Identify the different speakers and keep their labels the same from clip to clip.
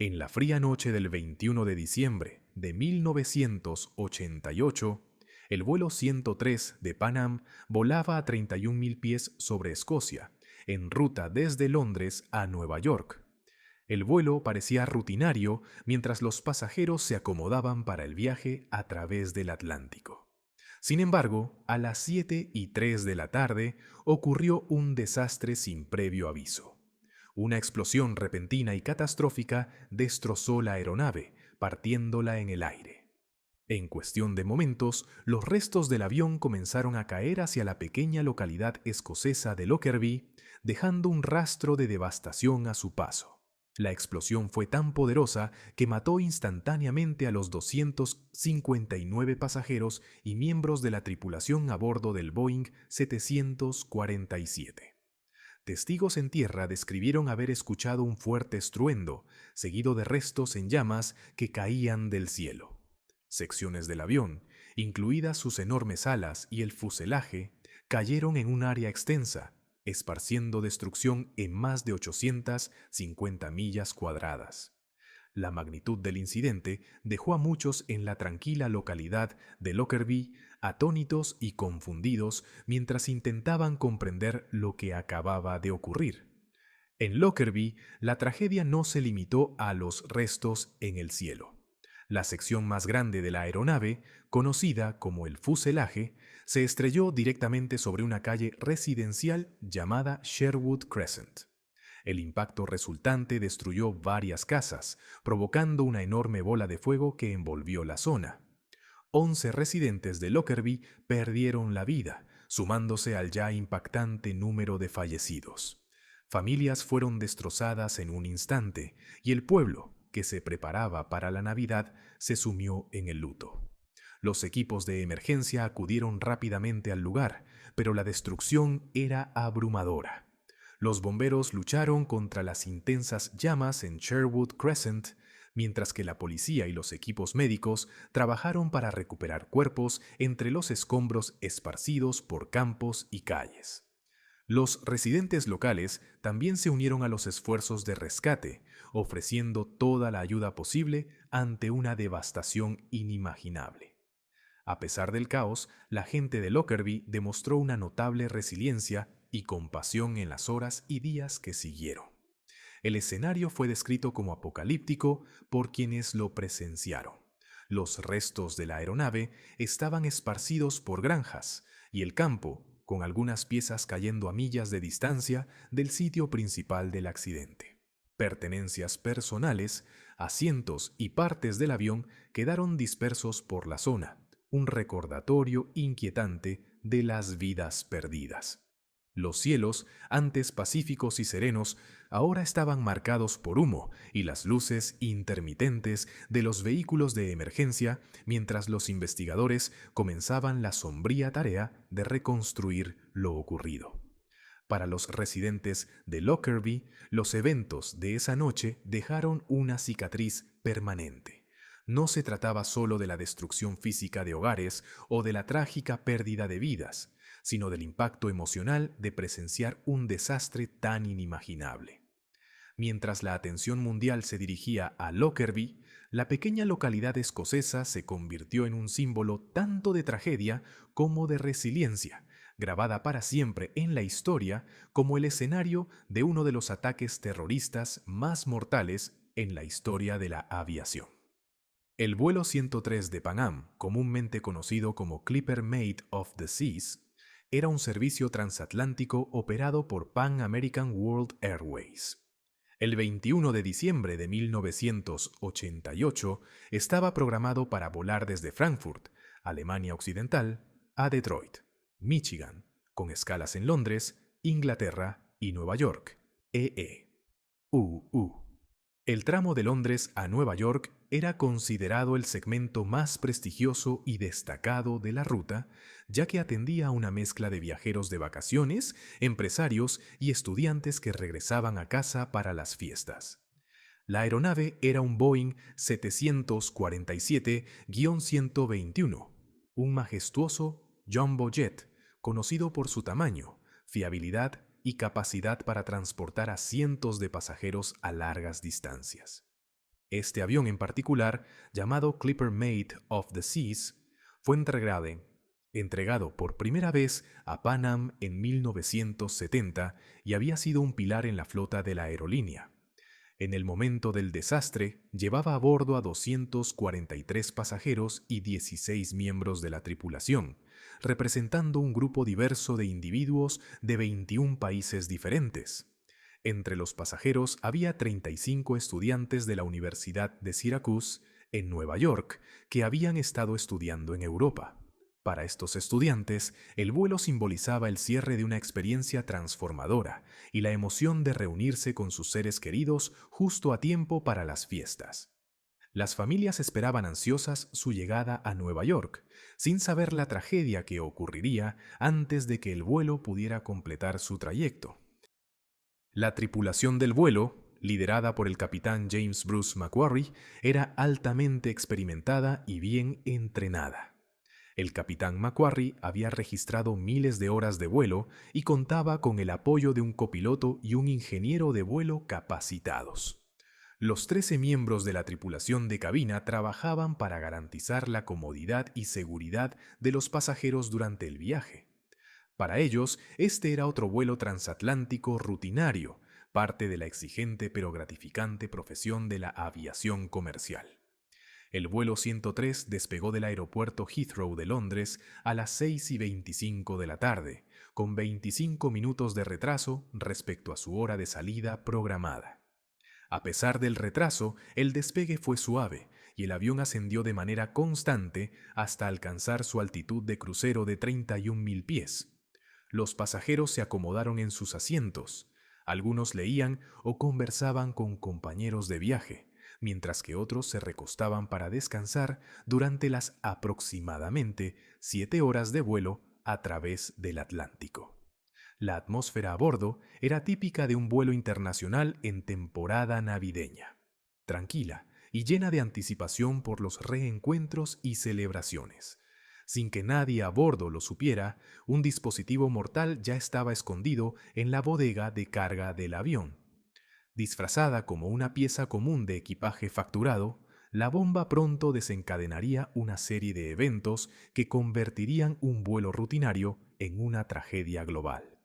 Speaker 1: En la fría noche del 21 de diciembre de 1988, el vuelo 103 de Pan Am volaba a 31.000 pies sobre Escocia, en ruta desde Londres a Nueva York. El vuelo parecía rutinario mientras los pasajeros se acomodaban para el viaje a través del Atlántico. Sin embargo, a las 7:03 de la tarde ocurrió un desastre sin previo aviso. Una explosión repentina y catastrófica destrozó la aeronave, partiéndola en el aire. En cuestión de momentos, los restos del avión comenzaron a caer hacia la pequeña localidad escocesa de Lockerbie, dejando un rastro de devastación a su paso. La explosión fue tan poderosa que mató instantáneamente a los 259 pasajeros y miembros de la tripulación a bordo del Boeing 747. Testigos en tierra describieron haber escuchado un fuerte estruendo, seguido de restos en llamas que caían del cielo. Secciones del avión, incluidas sus enormes alas y el fuselaje, cayeron en un área extensa, esparciendo destrucción en más de 850 millas cuadradas. La magnitud del incidente dejó a muchos en la tranquila localidad de Lockerbie atónitos y confundidos mientras intentaban comprender lo que acababa de ocurrir. En Lockerbie, la tragedia no se limitó a los restos en el cielo. La sección más grande de la aeronave, conocida como el fuselaje, se estrelló directamente sobre una calle residencial llamada Sherwood Crescent. El impacto resultante destruyó varias casas, provocando una enorme bola de fuego que envolvió la zona. 11 residentes de Lockerbie perdieron la vida, sumándose al ya impactante número de fallecidos. Familias fueron destrozadas en un instante y el pueblo, que se preparaba para la Navidad, se sumió en el luto. Los equipos de emergencia acudieron rápidamente al lugar, pero la destrucción era abrumadora. Los bomberos lucharon contra las intensas llamas en Sherwood Crescent, mientras que la policía y los equipos médicos trabajaron para recuperar cuerpos entre los escombros esparcidos por campos y calles. Los residentes locales también se unieron a los esfuerzos de rescate, ofreciendo toda la ayuda posible ante una devastación inimaginable. A pesar del caos, la gente de Lockerbie demostró una notable resiliencia y compasión en las horas y días que siguieron. El escenario fue descrito como apocalíptico por quienes lo presenciaron. Los restos de la aeronave estaban esparcidos por granjas y el campo, con algunas piezas cayendo a millas de distancia del sitio principal del accidente. Pertenencias personales, asientos y partes del avión quedaron dispersos por la zona, un recordatorio inquietante de las vidas perdidas. Los cielos, antes pacíficos y serenos, ahora estaban marcados por humo y las luces intermitentes de los vehículos de emergencia mientras los investigadores comenzaban la sombría tarea de reconstruir lo ocurrido. Para los residentes de Lockerbie, los eventos de esa noche dejaron una cicatriz permanente. No se trataba solo de la destrucción física de hogares o de la trágica pérdida de vidas, sino del impacto emocional de presenciar un desastre tan inimaginable. Mientras la atención mundial se dirigía a Lockerbie, la pequeña localidad escocesa se convirtió en un símbolo tanto de tragedia como de resiliencia, grabada para siempre en la historia como el escenario de uno de los ataques terroristas más mortales en la historia de la aviación. El vuelo 103 de Pan Am, comúnmente conocido como Clipper Mate of the Seas, era un servicio transatlántico operado por Pan American World Airways. El 21 de diciembre de 1988 estaba programado para volar desde Frankfurt, Alemania Occidental, a Detroit, Michigan, con escalas en Londres, Inglaterra y Nueva York, EE. El tramo de Londres a Nueva York era considerado el segmento más prestigioso y destacado de la ruta, ya que atendía a una mezcla de viajeros de vacaciones, empresarios y estudiantes que regresaban a casa para las fiestas. La aeronave era un Boeing 747-121, un majestuoso jumbo jet, conocido por su tamaño, fiabilidad y capacidad para transportar a cientos de pasajeros a largas distancias. Este avión en particular, llamado Clipper Mate of the Seas, fue entregado por primera vez a Pan Am en 1970 y había sido un pilar en la flota de la aerolínea. En el momento del desastre, llevaba a bordo a 243 pasajeros y 16 miembros de la tripulación, representando un grupo diverso de individuos de 21 países diferentes. Entre los pasajeros había 35 estudiantes de la Universidad de Syracuse, en Nueva York, que habían estado estudiando en Europa. Para estos estudiantes, el vuelo simbolizaba el cierre de una experiencia transformadora y la emoción de reunirse con sus seres queridos justo a tiempo para las fiestas. Las familias esperaban ansiosas su llegada a Nueva York, sin saber la tragedia que ocurriría antes de que el vuelo pudiera completar su trayecto. La tripulación del vuelo, liderada por el capitán James Bruce McQuarrie, era altamente experimentada y bien entrenada. El capitán McQuarrie había registrado miles de horas de vuelo y contaba con el apoyo de un copiloto y un ingeniero de vuelo capacitados. Los 13 miembros de la tripulación de cabina trabajaban para garantizar la comodidad y seguridad de los pasajeros durante el viaje. Para ellos, este era otro vuelo transatlántico rutinario, parte de la exigente pero gratificante profesión de la aviación comercial. El vuelo 103 despegó del aeropuerto Heathrow de Londres a las 6:25 de la tarde, con 25 minutos de retraso respecto a su hora de salida programada. A pesar del retraso, el despegue fue suave y el avión ascendió de manera constante hasta alcanzar su altitud de crucero de 31.000 pies. Los pasajeros se acomodaron en sus asientos. Algunos leían o conversaban con compañeros de viaje, mientras que otros se recostaban para descansar durante las aproximadamente 7 horas de vuelo a través del Atlántico. La atmósfera a bordo era típica de un vuelo internacional en temporada navideña, tranquila y llena de anticipación por los reencuentros y celebraciones. Sin que nadie a bordo lo supiera, un dispositivo mortal ya estaba escondido en la bodega de carga del avión. Disfrazada como una pieza común de equipaje facturado, la bomba pronto desencadenaría una serie de eventos que convertirían un vuelo rutinario en una tragedia global.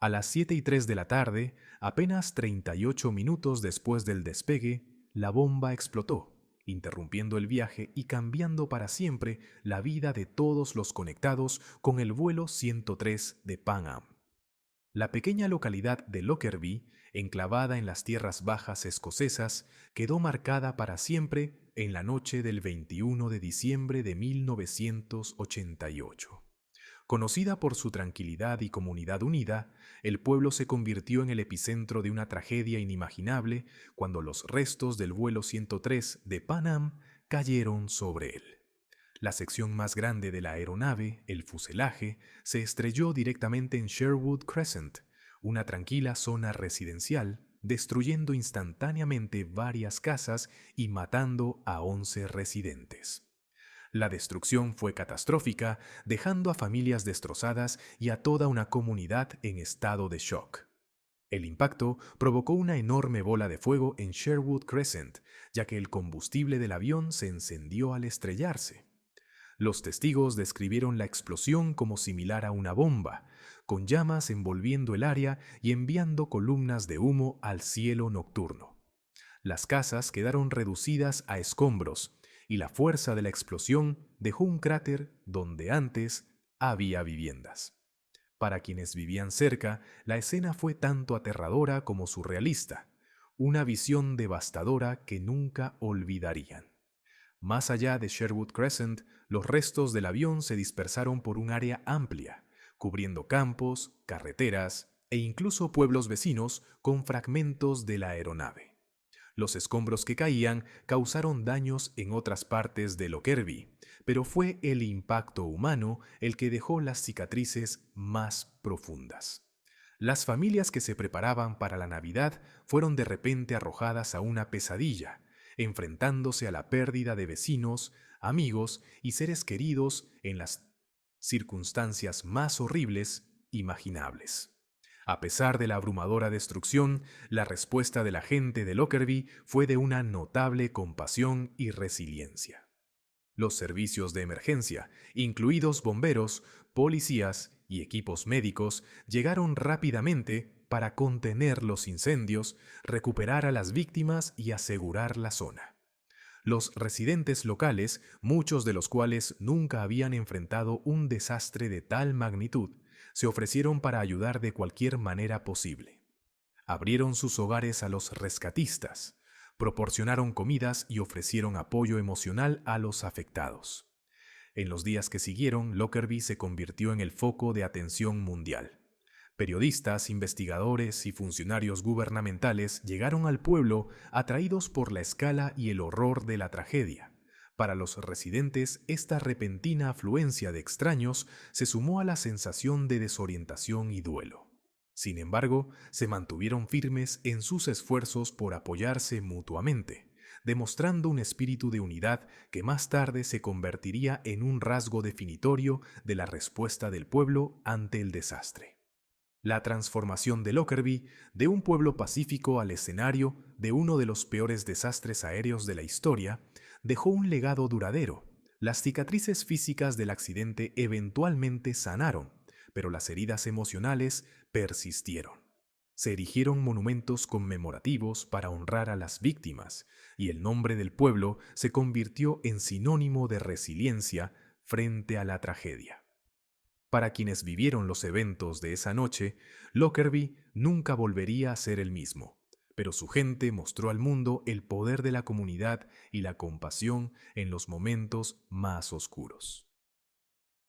Speaker 1: A las 7:03 de la tarde, apenas 38 minutos después del despegue, la bomba explotó, interrumpiendo el viaje y cambiando para siempre la vida de todos los conectados con el vuelo 103 de Pan Am. La pequeña localidad de Lockerbie, enclavada en las tierras bajas escocesas, quedó marcada para siempre en la noche del 21 de diciembre de 1988. Conocida por su tranquilidad y comunidad unida, el pueblo se convirtió en el epicentro de una tragedia inimaginable cuando los restos del vuelo 103 de Pan Am cayeron sobre él. La sección más grande de la aeronave, el fuselaje, se estrelló directamente en Sherwood Crescent, una tranquila zona residencial, destruyendo instantáneamente varias casas y matando a 11 residentes. La destrucción fue catastrófica, dejando a familias destrozadas y a toda una comunidad en estado de shock. El impacto provocó una enorme bola de fuego en Sherwood Crescent, ya que el combustible del avión se encendió al estrellarse. Los testigos describieron la explosión como similar a una bomba, con llamas envolviendo el área y enviando columnas de humo al cielo nocturno. Las casas quedaron reducidas a escombros, y la fuerza de la explosión dejó un cráter donde antes había viviendas. Para quienes vivían cerca, la escena fue tanto aterradora como surrealista, una visión devastadora que nunca olvidarían. Más allá de Sherwood Crescent, los restos del avión se dispersaron por un área amplia, cubriendo campos, carreteras e incluso pueblos vecinos con fragmentos de la aeronave. Los escombros que caían causaron daños en otras partes de Lockerbie, pero fue el impacto humano el que dejó las cicatrices más profundas. Las familias que se preparaban para la Navidad fueron de repente arrojadas a una pesadilla, enfrentándose a la pérdida de vecinos, amigos y seres queridos en las circunstancias más horribles imaginables. A pesar de la abrumadora destrucción, la respuesta de la gente de Lockerbie fue de una notable compasión y resiliencia. Los servicios de emergencia, incluidos bomberos, policías y equipos médicos, llegaron rápidamente para contener los incendios, recuperar a las víctimas y asegurar la zona. Los residentes locales, muchos de los cuales nunca habían enfrentado un desastre de tal magnitud, se ofrecieron para ayudar de cualquier manera posible. Abrieron sus hogares a los rescatistas, proporcionaron comidas y ofrecieron apoyo emocional a los afectados. En los días que siguieron, Lockerbie se convirtió en el foco de atención mundial. Periodistas, investigadores y funcionarios gubernamentales llegaron al pueblo atraídos por la escala y el horror de la tragedia. Para los residentes, esta repentina afluencia de extraños se sumó a la sensación de desorientación y duelo. Sin embargo, se mantuvieron firmes en sus esfuerzos por apoyarse mutuamente, demostrando un espíritu de unidad que más tarde se convertiría en un rasgo definitorio de la respuesta del pueblo ante el desastre. La transformación de Lockerbie de un pueblo pacífico al escenario de uno de los peores desastres aéreos de la historia dejó un legado duradero. Las cicatrices físicas del accidente eventualmente sanaron, pero las heridas emocionales persistieron. Se erigieron monumentos conmemorativos para honrar a las víctimas, y el nombre del pueblo se convirtió en sinónimo de resiliencia frente a la tragedia. Para quienes vivieron los eventos de esa noche, Lockerbie nunca volvería a ser el mismo, pero su gente mostró al mundo el poder de la comunidad y la compasión en los momentos más oscuros.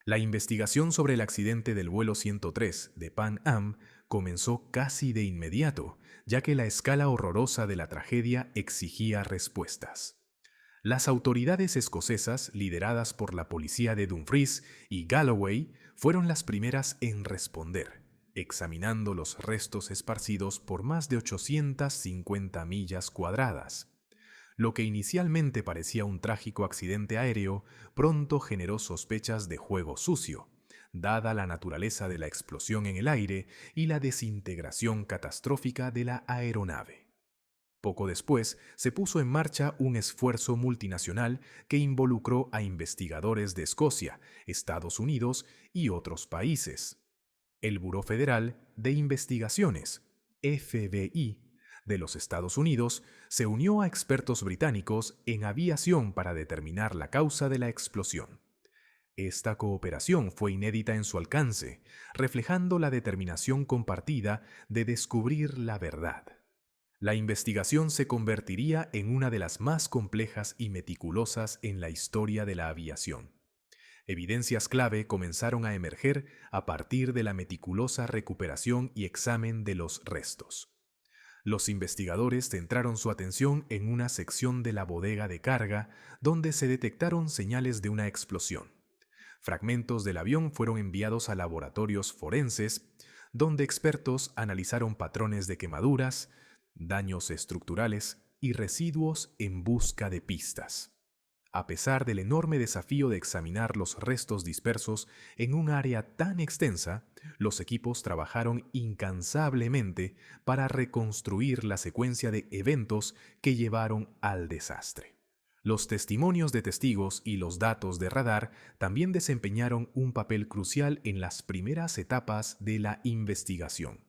Speaker 1: La investigación sobre el accidente del vuelo 103 de Pan Am comenzó casi de inmediato, ya que la escala horrorosa de la tragedia exigía respuestas. Las autoridades escocesas, lideradas por la policía de Dumfries y Galloway, fueron las primeras en responder, examinando los restos esparcidos por más de 850 millas cuadradas. Lo que inicialmente parecía un trágico accidente aéreo, pronto generó sospechas de juego sucio, dada la naturaleza de la explosión en el aire y la desintegración catastrófica de la aeronave. Poco después, se puso en marcha un esfuerzo multinacional que involucró a investigadores de Escocia, Estados Unidos y otros países. El Buró Federal de Investigaciones, FBI, de los Estados Unidos, se unió a expertos británicos en aviación para determinar la causa de la explosión. Esta cooperación fue inédita en su alcance, reflejando la determinación compartida de descubrir la verdad. La investigación se convertiría en una de las más complejas y meticulosas en la historia de la aviación. Evidencias clave comenzaron a emerger a partir de la meticulosa recuperación y examen de los restos. Los investigadores centraron su atención en una sección de la bodega de carga donde se detectaron señales de una explosión. Fragmentos del avión fueron enviados a laboratorios forenses, donde expertos analizaron patrones de quemaduras, daños estructurales y residuos en busca de pistas. A pesar del enorme desafío de examinar los restos dispersos en un área tan extensa, los equipos trabajaron incansablemente para reconstruir la secuencia de eventos que llevaron al desastre. Los testimonios de testigos y los datos de radar también desempeñaron un papel crucial en las primeras etapas de la investigación.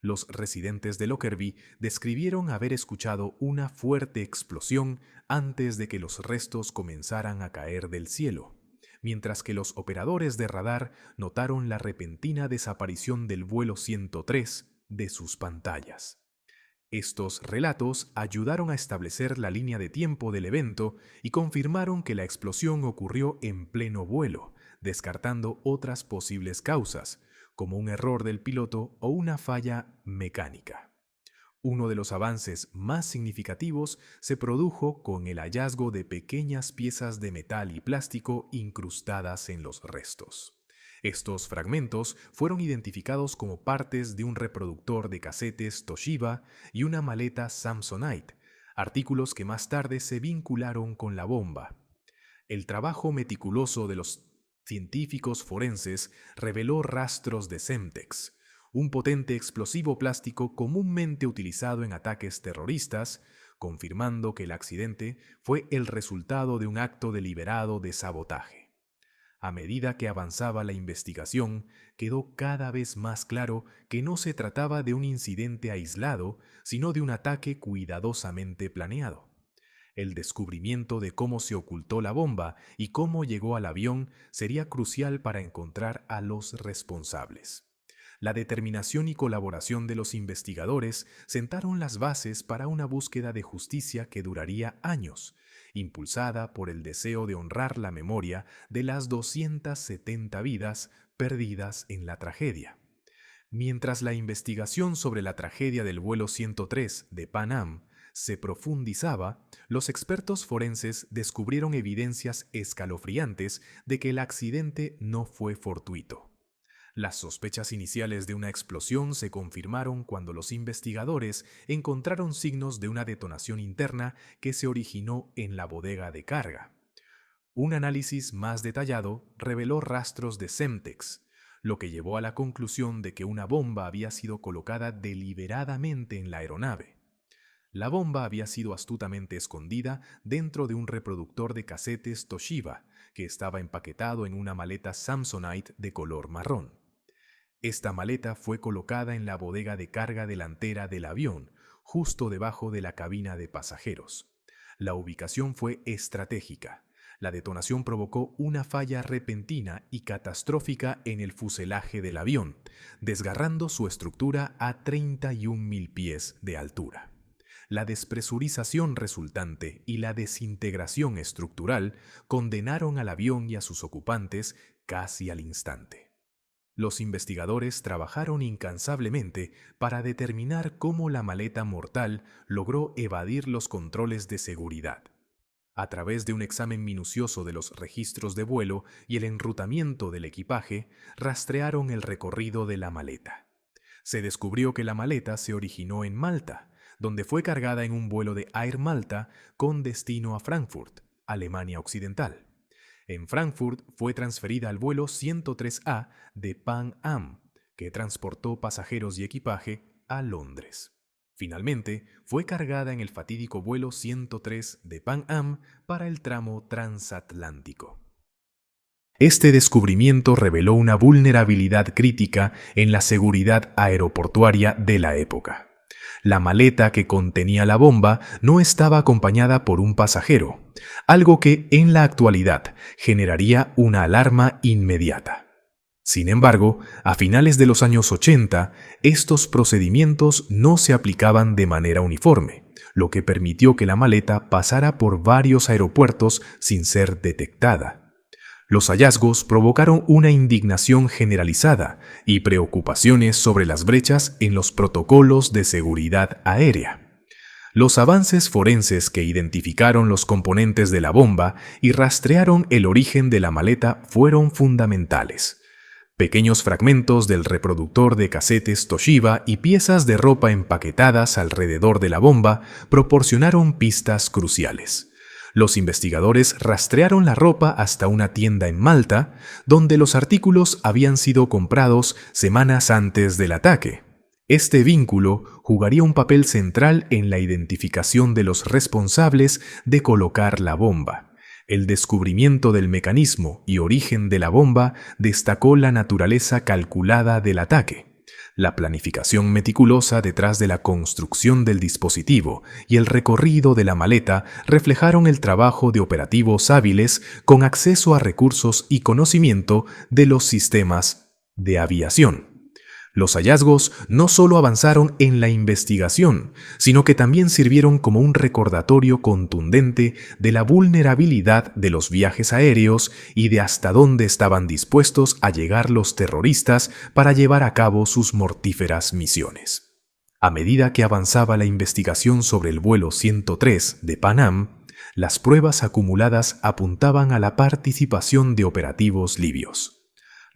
Speaker 1: Los residentes de Lockerbie describieron haber escuchado una fuerte explosión antes de que los restos comenzaran a caer del cielo, mientras que los operadores de radar notaron la repentina desaparición del vuelo 103 de sus pantallas. Estos relatos ayudaron a establecer la línea de tiempo del evento y confirmaron que la explosión ocurrió en pleno vuelo, descartando otras posibles causas, como un error del piloto o una falla mecánica. Uno de los avances más significativos se produjo con el hallazgo de pequeñas piezas de metal y plástico incrustadas en los restos. Estos fragmentos fueron identificados como partes de un reproductor de casetes Toshiba y una maleta Samsonite, artículos que más tarde se vincularon con la bomba. El trabajo meticuloso de los científicos forenses reveló rastros de Semtex, un potente explosivo plástico comúnmente utilizado en ataques terroristas, confirmando que el accidente fue el resultado de un acto deliberado de sabotaje. A medida que avanzaba la investigación, quedó cada vez más claro que no se trataba de un incidente aislado, sino de un ataque cuidadosamente planeado. El descubrimiento de cómo se ocultó la bomba y cómo llegó al avión sería crucial para encontrar a los responsables. La determinación y colaboración de los investigadores sentaron las bases para una búsqueda de justicia que duraría años, impulsada por el deseo de honrar la memoria de las 270 vidas perdidas en la tragedia. Mientras la investigación sobre la tragedia del vuelo 103 de Pan Am se profundizaba, los expertos forenses descubrieron evidencias escalofriantes de que el accidente no fue fortuito. Las sospechas iniciales de una explosión se confirmaron cuando los investigadores encontraron signos de una detonación interna que se originó en la bodega de carga. Un análisis más detallado reveló rastros de Semtex, lo que llevó a la conclusión de que una bomba había sido colocada deliberadamente en la aeronave. La bomba había sido astutamente escondida dentro de un reproductor de casetes Toshiba, que estaba empaquetado en una maleta Samsonite de color marrón. Esta maleta fue colocada en la bodega de carga delantera del avión, justo debajo de la cabina de pasajeros. La ubicación fue estratégica. La detonación provocó una falla repentina y catastrófica en el fuselaje del avión, desgarrando su estructura a 31.000 pies de altura. La despresurización resultante y la desintegración estructural condenaron al avión y a sus ocupantes casi al instante. Los investigadores trabajaron incansablemente para determinar cómo la maleta mortal logró evadir los controles de seguridad. A través de un examen minucioso de los registros de vuelo y el enrutamiento del equipaje, rastrearon el recorrido de la maleta. Se descubrió que la maleta se originó en Malta, donde fue cargada en un vuelo de Air Malta con destino a Frankfurt, Alemania Occidental. En Frankfurt fue transferida al vuelo 103A de Pan Am, que transportó pasajeros y equipaje a Londres. Finalmente, fue cargada en el fatídico vuelo 103 de Pan Am para el tramo transatlántico. Este descubrimiento reveló una vulnerabilidad crítica en la seguridad aeroportuaria de la época. La maleta que contenía la bomba no estaba acompañada por un pasajero, algo que en la actualidad generaría una alarma inmediata. Sin embargo, a finales de los años 80, estos procedimientos no se aplicaban de manera uniforme, lo que permitió que la maleta pasara por varios aeropuertos sin ser detectada. Los hallazgos provocaron una indignación generalizada y preocupaciones sobre las brechas en los protocolos de seguridad aérea. Los avances forenses que identificaron los componentes de la bomba y rastrearon el origen de la maleta fueron fundamentales. Pequeños fragmentos del reproductor de casetes Toshiba y piezas de ropa empaquetadas alrededor de la bomba proporcionaron pistas cruciales. Los investigadores rastrearon la ropa hasta una tienda en Malta, donde los artículos habían sido comprados semanas antes del ataque. Este vínculo jugaría un papel central en la identificación de los responsables de colocar la bomba. El descubrimiento del mecanismo y origen de la bomba destacó la naturaleza calculada del ataque. La planificación meticulosa detrás de la construcción del dispositivo y el recorrido de la maleta reflejaron el trabajo de operativos hábiles con acceso a recursos y conocimiento de los sistemas de aviación. Los hallazgos no solo avanzaron en la investigación, sino que también sirvieron como un recordatorio contundente de la vulnerabilidad de los viajes aéreos y de hasta dónde estaban dispuestos a llegar los terroristas para llevar a cabo sus mortíferas misiones. A medida que avanzaba la investigación sobre el vuelo 103 de Pan Am, las pruebas acumuladas apuntaban a la participación de operativos libios.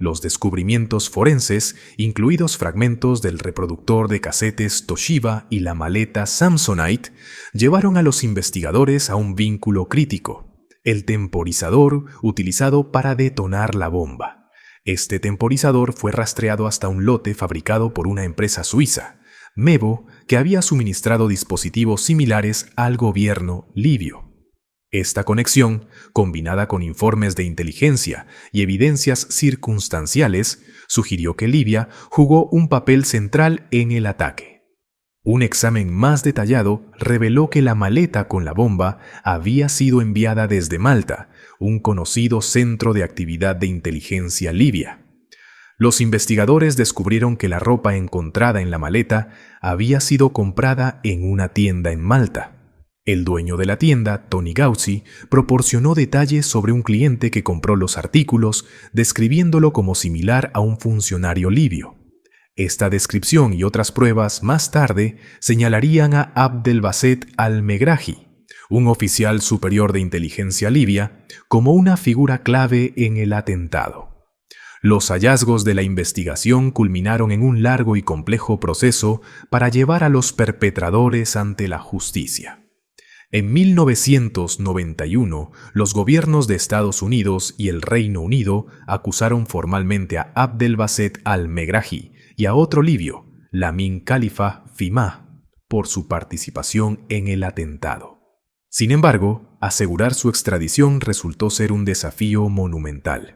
Speaker 1: Los descubrimientos forenses, incluidos fragmentos del reproductor de casetes Toshiba y la maleta Samsonite, llevaron a los investigadores a un vínculo crítico: el temporizador utilizado para detonar la bomba. Este temporizador fue rastreado hasta un lote fabricado por una empresa suiza, Mevo, que había suministrado dispositivos similares al gobierno libio. Esta conexión, combinada con informes de inteligencia y evidencias circunstanciales, sugirió que Libia jugó un papel central en el ataque. Un examen más detallado reveló que la maleta con la bomba había sido enviada desde Malta, un conocido centro de actividad de inteligencia libia. Los investigadores descubrieron que la ropa encontrada en la maleta había sido comprada en una tienda en Malta. El dueño de la tienda, Tony Gauci, proporcionó detalles sobre un cliente que compró los artículos, describiéndolo como similar a un funcionario libio. Esta descripción y otras pruebas más tarde señalarían a Abdelbasset al-Megrahi, un oficial superior de inteligencia libia, como una figura clave en el atentado. Los hallazgos de la investigación culminaron en un largo y complejo proceso para llevar a los perpetradores ante la justicia. En 1991, los gobiernos de Estados Unidos y el Reino Unido acusaron formalmente a Abdelbasset al-Megrahi y a otro libio, Lamin Khalifa Fhimah, por su participación en el atentado. Sin embargo, asegurar su extradición resultó ser un desafío monumental.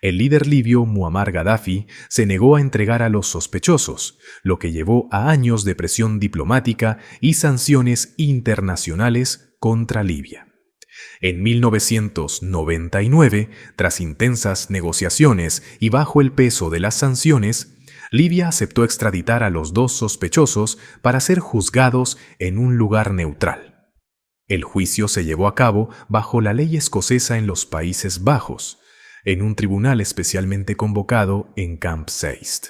Speaker 1: El líder libio Muammar Gaddafi se negó a entregar a los sospechosos, lo que llevó a años de presión diplomática y sanciones internacionales contra Libia. En 1999, tras intensas negociaciones y bajo el peso de las sanciones, Libia aceptó extraditar a los dos sospechosos para ser juzgados en un lugar neutral. El juicio se llevó a cabo bajo la ley escocesa en los Países Bajos, en un tribunal especialmente convocado en Camp Zeist.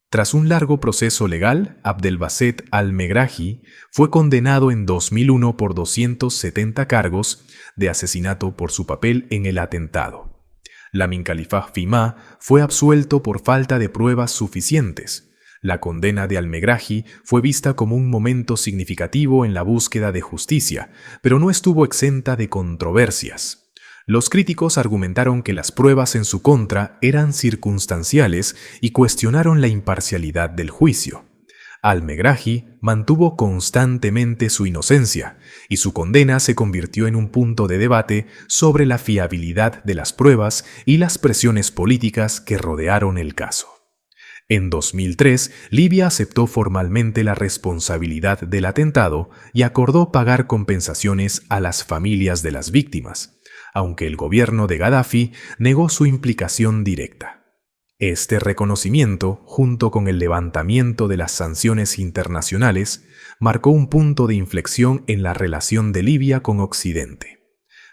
Speaker 1: Tras un largo proceso legal, Abdelbasset al-Megrahi fue condenado en 2001 por 270 cargos de asesinato por su papel en el atentado. Lamin Khalifa Fhimah fue absuelto por falta de pruebas suficientes. La condena de al-Megrahi fue vista como un momento significativo en la búsqueda de justicia, pero no estuvo exenta de controversias. Los críticos argumentaron que las pruebas en su contra eran circunstanciales y cuestionaron la imparcialidad del juicio. Al-Megrahi mantuvo constantemente su inocencia y su condena se convirtió en un punto de debate sobre la fiabilidad de las pruebas y las presiones políticas que rodearon el caso. En 2003, Libia aceptó formalmente la responsabilidad del atentado y acordó pagar compensaciones a las familias de las víctimas, aunque el gobierno de Gaddafi negó su implicación directa. Este reconocimiento, junto con el levantamiento de las sanciones internacionales, marcó un punto de inflexión en la relación de Libia con Occidente.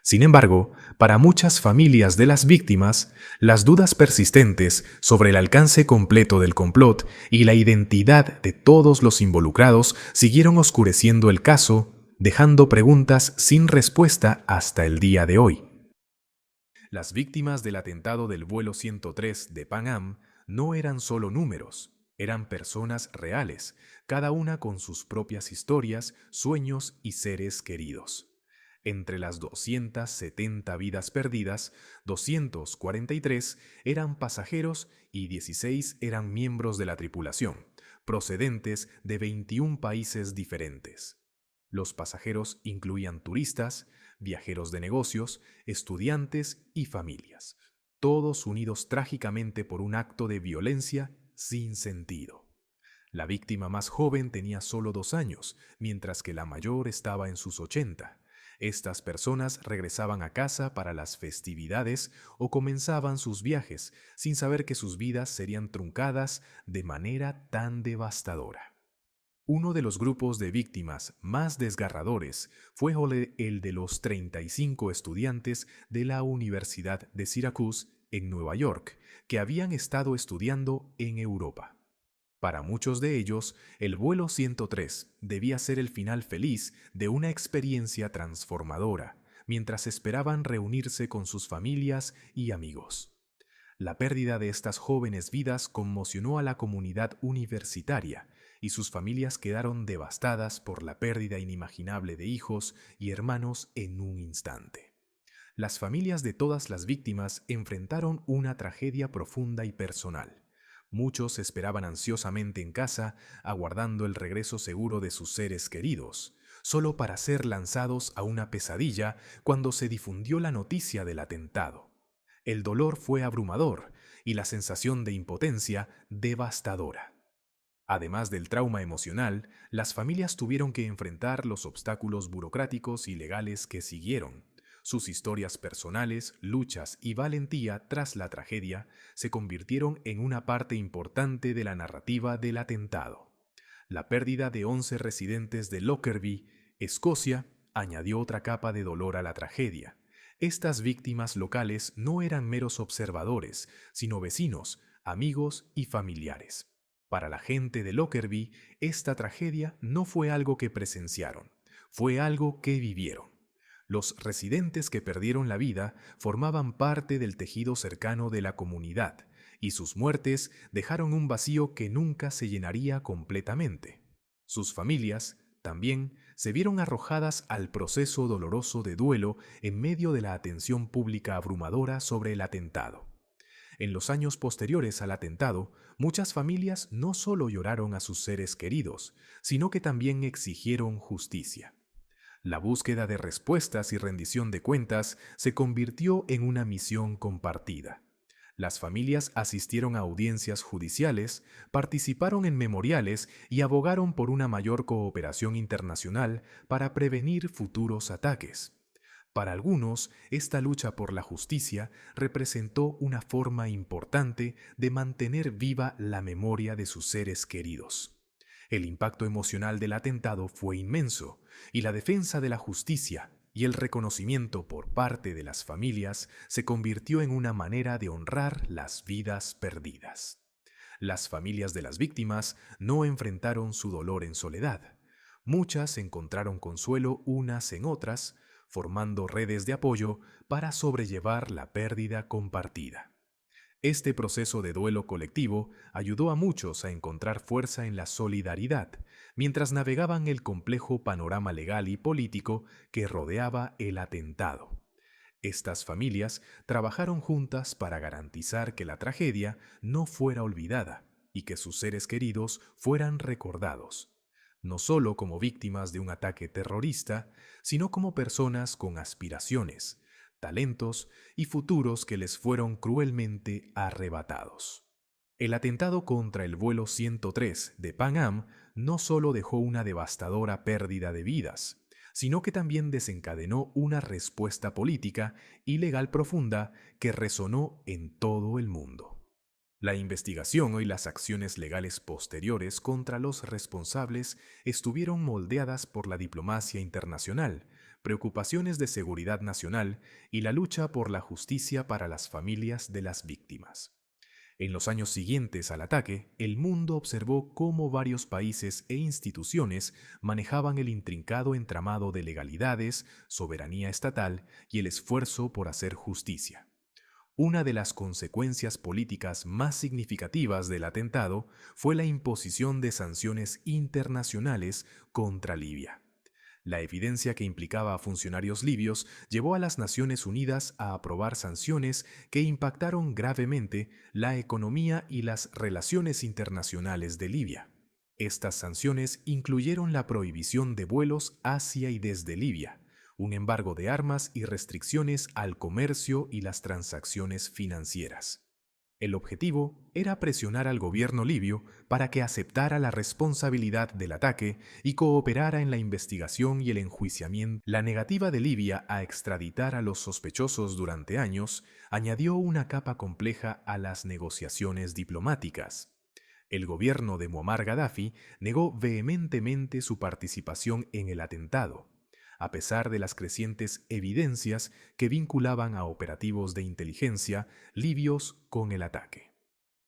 Speaker 1: Sin embargo, para muchas familias de las víctimas, las dudas persistentes sobre el alcance completo del complot y la identidad de todos los involucrados siguieron oscureciendo el caso, dejando preguntas sin respuesta hasta el día de hoy. Las víctimas del atentado del vuelo 103 de Pan Am no eran solo números, eran personas reales, cada una con sus propias historias, sueños y seres queridos. Entre las 270 vidas perdidas, 243 eran pasajeros y 16 eran miembros de la tripulación, procedentes de 21 países diferentes. Los pasajeros incluían turistas, viajeros de negocios, estudiantes y familias, todos unidos trágicamente por un acto de violencia sin sentido. La víctima más joven tenía solo 2 años, mientras que la mayor estaba en sus 80. Estas personas regresaban a casa para las festividades o comenzaban sus viajes sin saber que sus vidas serían truncadas de manera tan devastadora. Uno de los grupos de víctimas más desgarradores fue el de los 35 estudiantes de la Universidad de Syracuse en Nueva York, que habían estado estudiando en Europa. Para muchos de ellos, el vuelo 103 debía ser el final feliz de una experiencia transformadora, mientras esperaban reunirse con sus familias y amigos. La pérdida de estas jóvenes vidas conmocionó a la comunidad universitaria, y sus familias quedaron devastadas por la pérdida inimaginable de hijos y hermanos en un instante. Las familias de todas las víctimas enfrentaron una tragedia profunda y personal. Muchos esperaban ansiosamente en casa, aguardando el regreso seguro de sus seres queridos, solo para ser lanzados a una pesadilla cuando se difundió la noticia del atentado. El dolor fue abrumador y la sensación de impotencia devastadora. Además del trauma emocional, las familias tuvieron que enfrentar los obstáculos burocráticos y legales que siguieron. Sus historias personales, luchas y valentía tras la tragedia se convirtieron en una parte importante de la narrativa del atentado. La pérdida de 11 residentes de Lockerbie, Escocia, añadió otra capa de dolor a la tragedia. Estas víctimas locales no eran meros observadores, sino vecinos, amigos y familiares. Para la gente de Lockerbie, esta tragedia no fue algo que presenciaron, fue algo que vivieron. Los residentes que perdieron la vida formaban parte del tejido cercano de la comunidad, y sus muertes dejaron un vacío que nunca se llenaría completamente. Sus familias, también, se vieron arrojadas al proceso doloroso de duelo en medio de la atención pública abrumadora sobre el atentado. En los años posteriores al atentado, muchas familias no solo lloraron a sus seres queridos, sino que también exigieron justicia. La búsqueda de respuestas y rendición de cuentas se convirtió en una misión compartida. Las familias asistieron a audiencias judiciales, participaron en memoriales y abogaron por una mayor cooperación internacional para prevenir futuros ataques. Para algunos, esta lucha por la justicia representó una forma importante de mantener viva la memoria de sus seres queridos. El impacto emocional del atentado fue inmenso, y la defensa de la justicia y el reconocimiento por parte de las familias se convirtió en una manera de honrar las vidas perdidas. Las familias de las víctimas no enfrentaron su dolor en soledad. Muchas encontraron consuelo unas en otras, formando redes de apoyo para sobrellevar la pérdida compartida. Este proceso de duelo colectivo ayudó a muchos a encontrar fuerza en la solidaridad, mientras navegaban el complejo panorama legal y político que rodeaba el atentado. Estas familias trabajaron juntas para garantizar que la tragedia no fuera olvidada y que sus seres queridos fueran recordados, no solo como víctimas de un ataque terrorista, sino como personas con aspiraciones, talentos y futuros que les fueron cruelmente arrebatados. El atentado contra el vuelo 103 de Pan Am no solo dejó una devastadora pérdida de vidas, sino que también desencadenó una respuesta política y legal profunda que resonó en todo el mundo. La investigación y las acciones legales posteriores contra los responsables estuvieron moldeadas por la diplomacia internacional, preocupaciones de seguridad nacional y la lucha por la justicia para las familias de las víctimas. En los años siguientes al ataque, el mundo observó cómo varios países e instituciones manejaban el intrincado entramado de legalidades, soberanía estatal y el esfuerzo por hacer justicia. Una de las consecuencias políticas más significativas del atentado fue la imposición de sanciones internacionales contra Libia. La evidencia que implicaba a funcionarios libios llevó a las Naciones Unidas a aprobar sanciones que impactaron gravemente la economía y las relaciones internacionales de Libia. Estas sanciones incluyeron la prohibición de vuelos hacia y desde Libia, un embargo de armas y restricciones al comercio y las transacciones financieras. El objetivo era presionar al gobierno libio para que aceptara la responsabilidad del ataque y cooperara en la investigación y el enjuiciamiento. La negativa de Libia a extraditar a los sospechosos durante años añadió una capa compleja a las negociaciones diplomáticas. El gobierno de Muammar Gaddafi negó vehementemente su participación en el atentado, a pesar de las crecientes evidencias que vinculaban a operativos de inteligencia libios con el ataque.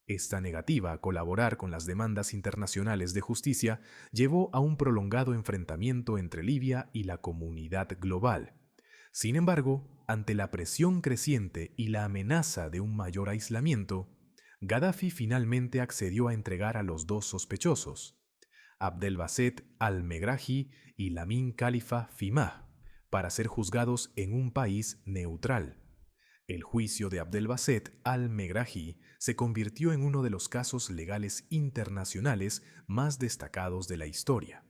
Speaker 1: Esta negativa a colaborar con las demandas internacionales de justicia llevó a un prolongado enfrentamiento entre Libia y la comunidad global. Sin embargo, ante la presión creciente y la amenaza de un mayor aislamiento, Gaddafi finalmente accedió a entregar a los dos sospechosos, Abdelbasset al-Megrahi y Lamin Khalifa Fimah, para ser juzgados en un país neutral. El juicio de Abdelbasset al-Megrahi se convirtió en uno de los casos legales internacionales más destacados de la historia.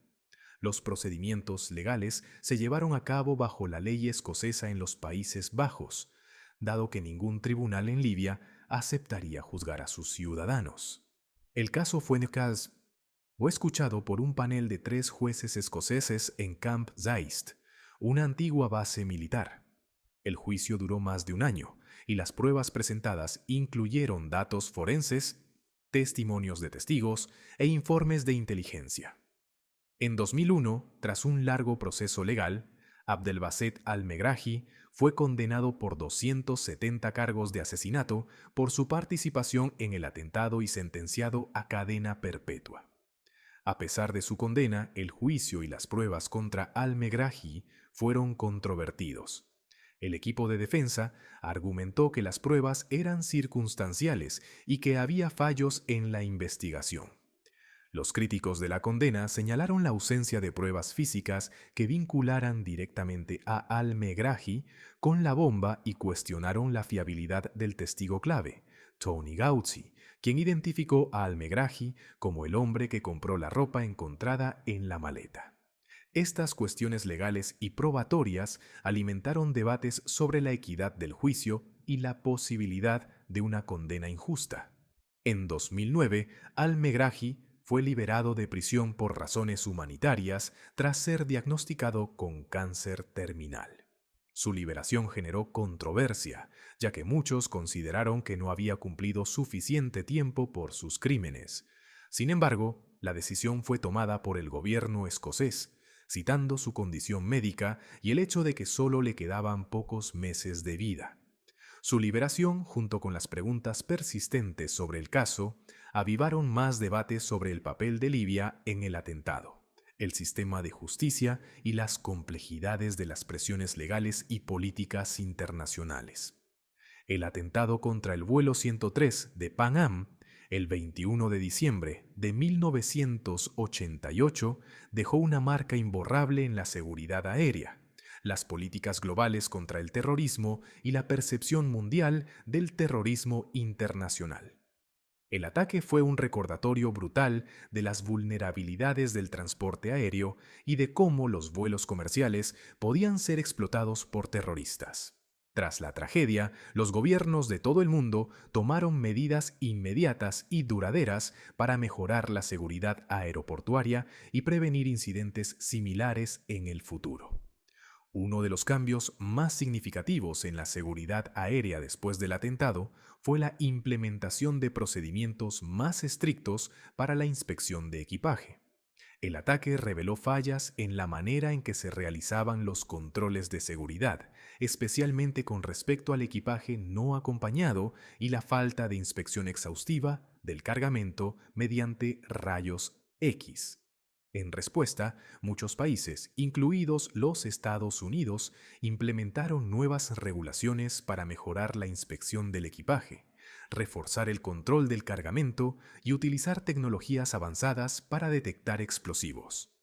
Speaker 1: Los procedimientos legales se llevaron a cabo bajo la ley escocesa en los Países Bajos, dado que ningún tribunal en Libia aceptaría juzgar a sus ciudadanos. El caso fue escuchado por un panel de 3 jueces escoceses en Camp Zeist, una antigua base militar. El juicio duró más de un año y las pruebas presentadas incluyeron datos forenses, testimonios de testigos e informes de inteligencia. En 2001, tras un largo proceso legal, Abdelbasset al-Megrahi fue condenado por 270 cargos de asesinato por su participación en el atentado y sentenciado a cadena perpetua. A pesar de su condena, el juicio y las pruebas contra al-Megrahi fueron controvertidos. El equipo de defensa argumentó que las pruebas eran circunstanciales y que había fallos en la investigación. Los críticos de la condena señalaron la ausencia de pruebas físicas que vincularan directamente a al-Megrahi con la bomba y cuestionaron la fiabilidad del testigo clave, Tony Gauzy, quien identificó a al-Megrahi como el hombre que compró la ropa encontrada en la maleta. Estas cuestiones legales y probatorias alimentaron debates sobre la equidad del juicio y la posibilidad de una condena injusta. En 2009, al-Megrahi fue liberado de prisión por razones humanitarias tras ser diagnosticado con cáncer terminal. Su liberación generó controversia, ya que muchos consideraron que no había cumplido suficiente tiempo por sus crímenes. Sin embargo, la decisión fue tomada por el gobierno escocés, citando su condición médica y el hecho de que solo le quedaban pocos meses de vida. Su liberación, junto con las preguntas persistentes sobre el caso, avivaron más debates sobre el papel de Libia en el atentado, el sistema de justicia y las complejidades de las presiones legales y políticas internacionales. El atentado contra el vuelo 103 de Pan Am, el 21 de diciembre de 1988, dejó una marca imborrable en la seguridad aérea, las políticas globales contra el terrorismo y la percepción mundial del terrorismo internacional. El ataque fue un recordatorio brutal de las vulnerabilidades del transporte aéreo y de cómo los vuelos comerciales podían ser explotados por terroristas. Tras la tragedia, los gobiernos de todo el mundo tomaron medidas inmediatas y duraderas para mejorar la seguridad aeroportuaria y prevenir incidentes similares en el futuro. Uno de los cambios más significativos en la seguridad aérea después del atentado fue la implementación de procedimientos más estrictos para la inspección de equipaje. El ataque reveló fallas en la manera en que se realizaban los controles de seguridad, especialmente con respecto al equipaje no acompañado y la falta de inspección exhaustiva del cargamento mediante rayos X. En respuesta, muchos países, incluidos los Estados Unidos, implementaron nuevas regulaciones para mejorar la inspección del equipaje, reforzar el control del cargamento y utilizar tecnologías avanzadas para detectar explosivos.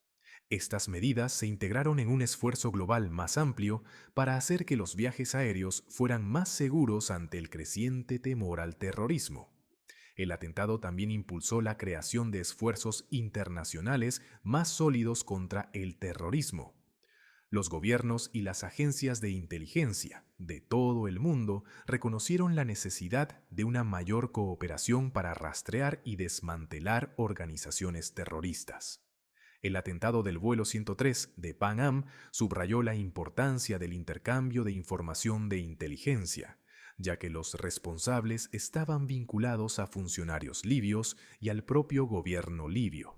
Speaker 1: Estas medidas se integraron en un esfuerzo global más amplio para hacer que los viajes aéreos fueran más seguros ante el creciente temor al terrorismo. El atentado también impulsó la creación de esfuerzos internacionales más sólidos contra el terrorismo. Los gobiernos y las agencias de inteligencia de todo el mundo reconocieron la necesidad de una mayor cooperación para rastrear y desmantelar organizaciones terroristas. El atentado del vuelo 103 de Pan Am subrayó la importancia del intercambio de información de inteligencia, ya que los responsables estaban vinculados a funcionarios libios y al propio gobierno libio.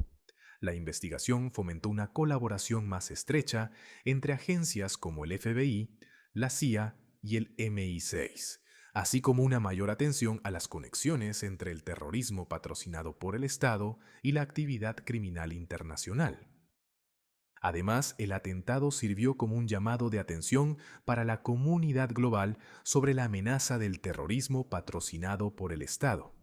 Speaker 1: La investigación fomentó una colaboración más estrecha entre agencias como el FBI, la CIA y el MI6, así como una mayor atención a las conexiones entre el terrorismo patrocinado por el Estado y la actividad criminal internacional. Además, el atentado sirvió como un llamado de atención para la comunidad global sobre la amenaza del terrorismo patrocinado por el Estado.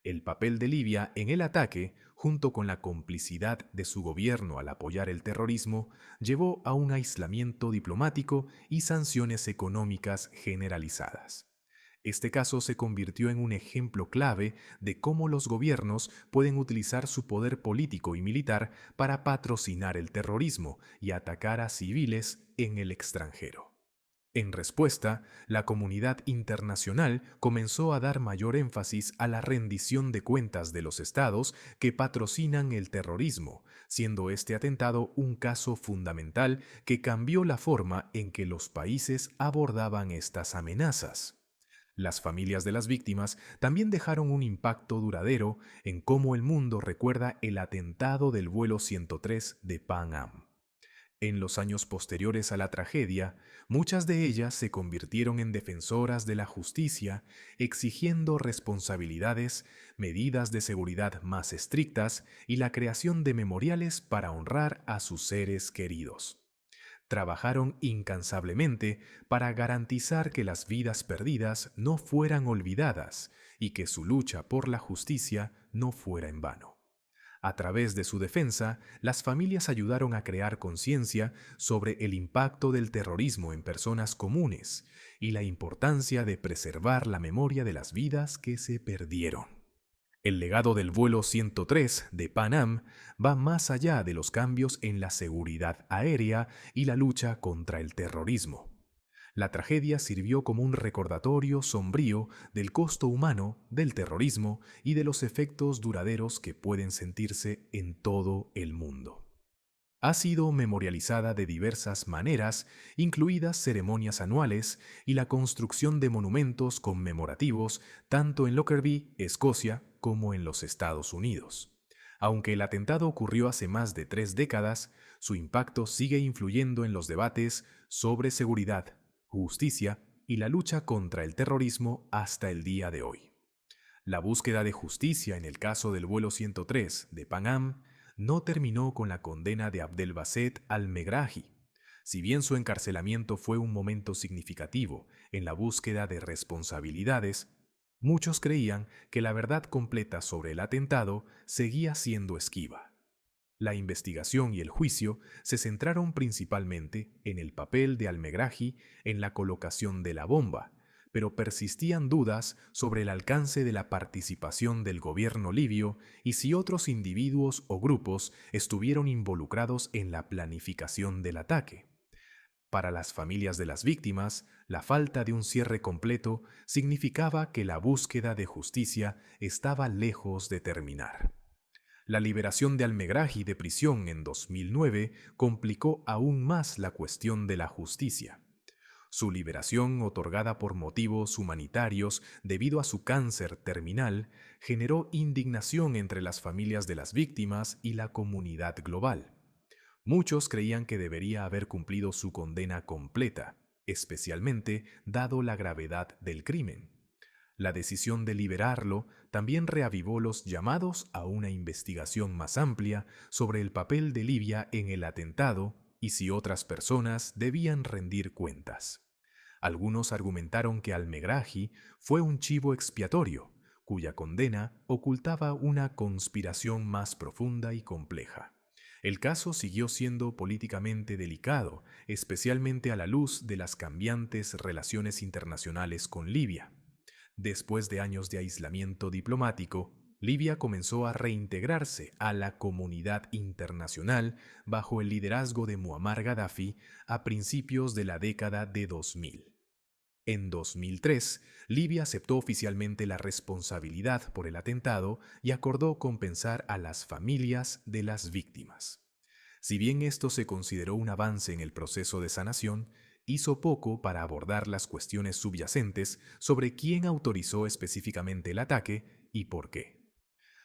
Speaker 1: El papel de Libia en el ataque junto con la complicidad de su gobierno al apoyar el terrorismo, llevó a un aislamiento diplomático y sanciones económicas generalizadas. Este caso se convirtió en un ejemplo clave de cómo los gobiernos pueden utilizar su poder político y militar para patrocinar el terrorismo y atacar a civiles en el extranjero. En respuesta, la comunidad internacional comenzó a dar mayor énfasis a la rendición de cuentas de los estados que patrocinan el terrorismo, siendo este atentado un caso fundamental que cambió la forma en que los países abordaban estas amenazas. Las familias de las víctimas también dejaron un impacto duradero en cómo el mundo recuerda el atentado del vuelo 103 de Pan Am. En los años posteriores a la tragedia, muchas de ellas se convirtieron en defensoras de la justicia, exigiendo responsabilidades, medidas de seguridad más estrictas y la creación de memoriales para honrar a sus seres queridos. Trabajaron incansablemente para garantizar que las vidas perdidas no fueran olvidadas y que su lucha por la justicia no fuera en vano. A través de su defensa, las familias ayudaron a crear conciencia sobre el impacto del terrorismo en personas comunes y la importancia de preservar la memoria de las vidas que se perdieron. El legado del vuelo 103 de Pan Am va más allá de los cambios en la seguridad aérea y la lucha contra el terrorismo. La tragedia sirvió como un recordatorio sombrío del costo humano del terrorismo y de los efectos duraderos que pueden sentirse en todo el mundo. Ha sido memorializada de diversas maneras, incluidas ceremonias anuales y la construcción de monumentos conmemorativos tanto en Lockerbie, Escocia, como en los Estados Unidos. Aunque el atentado ocurrió hace más de 3 décadas, su impacto sigue influyendo en los debates sobre seguridad, justicia y la lucha contra el terrorismo hasta el día de hoy. La búsqueda de justicia en el caso del vuelo 103 de Pan Am no terminó con la condena de Abdelbasset al-Megrahi. Si bien su encarcelamiento fue un momento significativo en la búsqueda de responsabilidades, muchos creían que la verdad completa sobre el atentado seguía siendo esquiva. La investigación y el juicio se centraron principalmente en el papel de al-Megrahi en la colocación de la bomba, pero persistían dudas sobre el alcance de la participación del gobierno libio y si otros individuos o grupos estuvieron involucrados en la planificación del ataque. Para las familias de las víctimas, la falta de un cierre completo significaba que la búsqueda de justicia estaba lejos de terminar. La liberación de al-Megrahi de prisión en 2009 complicó aún más la cuestión de la justicia. Su liberación, otorgada por motivos humanitarios debido a su cáncer terminal, generó indignación entre las familias de las víctimas y la comunidad global. Muchos creían que debería haber cumplido su condena completa, especialmente dado la gravedad del crimen. La decisión de liberarlo también reavivó los llamados a una investigación más amplia sobre el papel de Libia en el atentado y si otras personas debían rendir cuentas. Algunos argumentaron que al-Megrahi fue un chivo expiatorio, cuya condena ocultaba una conspiración más profunda y compleja. El caso siguió siendo políticamente delicado, especialmente a la luz de las cambiantes relaciones internacionales con Libia. Después de años de aislamiento diplomático, Libia comenzó a reintegrarse a la comunidad internacional bajo el liderazgo de Muammar Gaddafi a principios de la década de 2000. En 2003, Libia aceptó oficialmente la responsabilidad por el atentado y acordó compensar a las familias de las víctimas. Si bien esto se consideró un avance en el proceso de sanación, hizo poco para abordar las cuestiones subyacentes sobre quién autorizó específicamente el ataque y por qué.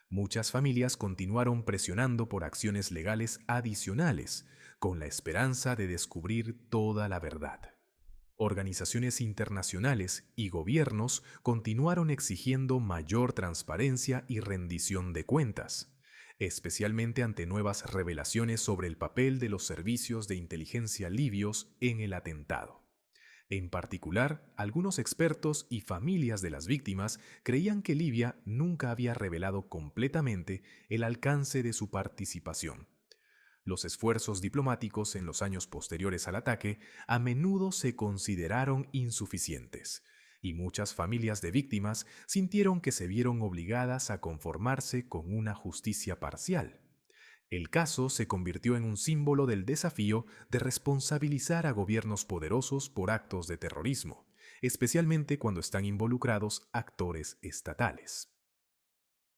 Speaker 1: Muchas familias continuaron presionando por acciones legales adicionales, con la esperanza de descubrir toda la verdad. Organizaciones internacionales y gobiernos continuaron exigiendo mayor transparencia y rendición de cuentas, especialmente ante nuevas revelaciones sobre el papel de los servicios de inteligencia libios en el atentado. En particular, algunos expertos y familias de las víctimas creían que Libia nunca había revelado completamente el alcance de su participación. Los esfuerzos diplomáticos en los años posteriores al ataque a menudo se consideraron insuficientes, y muchas familias de víctimas sintieron que se vieron obligadas a conformarse con una justicia parcial. El caso se convirtió en un símbolo del desafío de responsabilizar a gobiernos poderosos por actos de terrorismo, especialmente cuando están involucrados actores estatales.